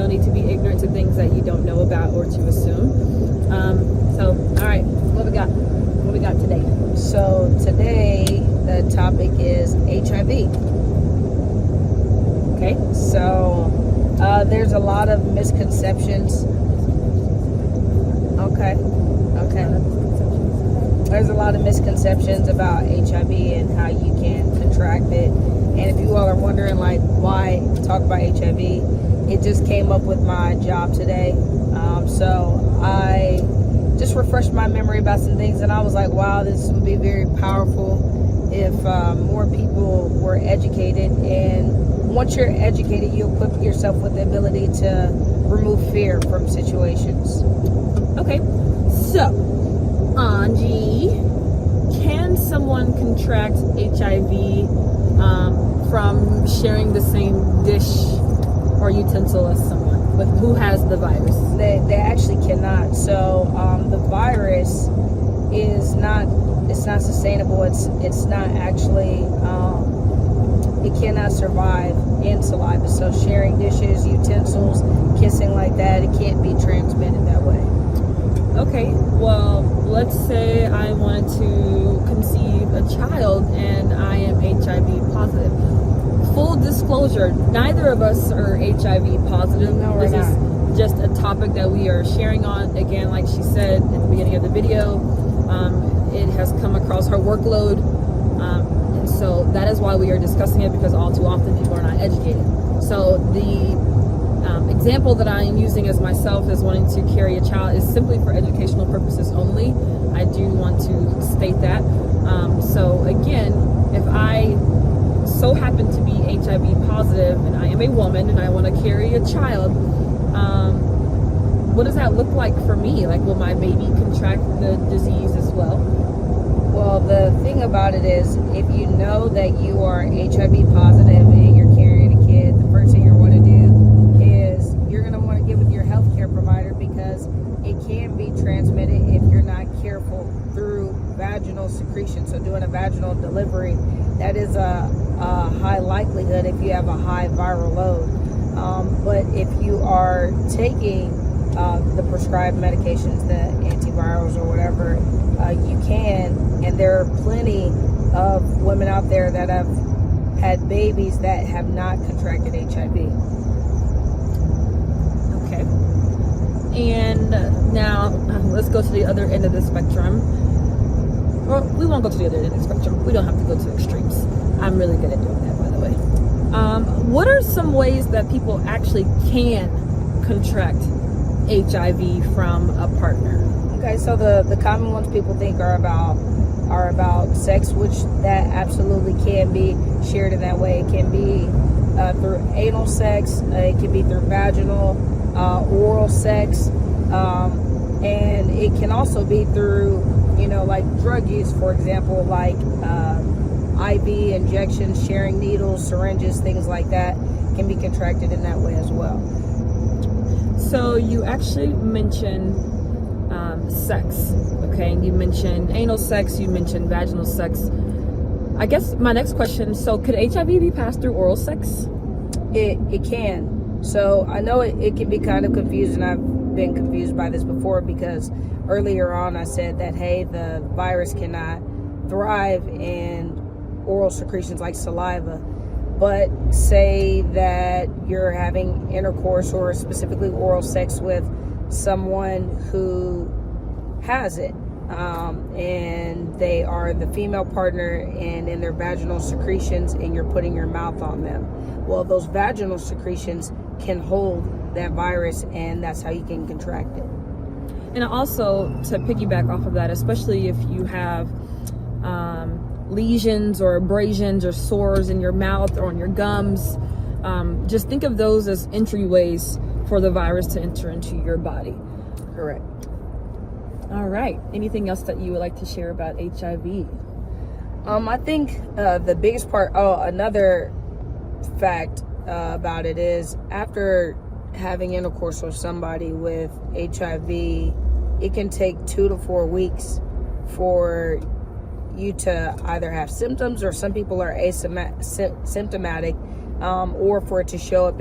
no need to be ignorant to things that you don't know about or to assume. So, all right, what we got? What we got today? So today the topic is HIV. Okay. So there's a lot of misconceptions. Okay. There's a lot of misconceptions about HIV and how you can contract it. And if you all are wondering, like, why talk about HIV, it just came up with my job today. So I just refreshed my memory about some things, and I was like, wow, this would be very powerful if more people were educated. And once you're educated, you equip yourself with the ability to remove fear from situations. Okay. So, Angie, can someone contract HIV from sharing the same dish or utensil as someone who has the virus? They actually cannot. So the virus is not, it's not sustainable. It's not actually, it cannot survive in saliva. So sharing dishes, utensils, kissing like that, it can't be transmitted that way. Okay, well, let's say I wanted to conceive a child and I am HIV positive. Full disclosure, neither of us are HIV positive. No, we're this not. Is just a topic that we are sharing on. Again, like she said at the beginning of the video, it has come across her workload. And so that is why we are discussing it, because all too often people are not educated. So the example that I am using as myself as wanting to carry a child is simply for educational purposes only. I do want to state that. So again, if I so happen to be HIV positive and I am a woman and I want to carry a child, what does that look like for me? Like, will my baby contract the disease as well? Well, the thing about it is, if you know that you are HIV positive and you're carrying a kid, the first thing you're going to do is you're going to want to get with your healthcare provider, because it can be transmitted if you're not careful through vaginal secretion. So doing a vaginal delivery, that is a high likelihood if you have a high viral load. But if you are taking the prescribed medications, the antivirals or whatever, you can, and there are plenty of women out there that have had babies that have not contracted HIV. Okay. And now let's go to the other end of the spectrum. Well, we won't go to the other end of the spectrum. We don't have to go to extremes. I'm really good at doing that, by the way. What are some ways that people actually can contract HIV from a partner? Okay, so the common ones people think are about sex, which that absolutely can be shared in that way. It can be through anal sex, it can be through vaginal, oral sex, and it can also be through, like drug use, for example, like IV injections, sharing needles, syringes, things like that can be contracted in that way as well. So you actually mentioned sex, okay? You mentioned anal sex, you mentioned vaginal sex. I guess my next question, so could HIV be passed through oral sex? It can. So I know it can be kind of confusing. I've been confused by this before, because earlier on I said that, hey, the virus cannot thrive in oral secretions like saliva. But say that you're having intercourse or specifically oral sex with someone who has it, and they are the female partner, and in their vaginal secretions, and you're putting your mouth on them. Well, those vaginal secretions can hold that virus, and that's how you can contract it. And also, to piggyback off of that, especially if you have lesions or abrasions or sores in your mouth or on your gums, just think of those as entryways for the virus to enter into your body. Correct. All right. Anything else that you would like to share about HIV? I think the biggest part, another fact about it is, after having intercourse with somebody with HIV, it can take 2 to 4 weeks for you to either have symptoms, or some people are asymptomatic, or for it to show up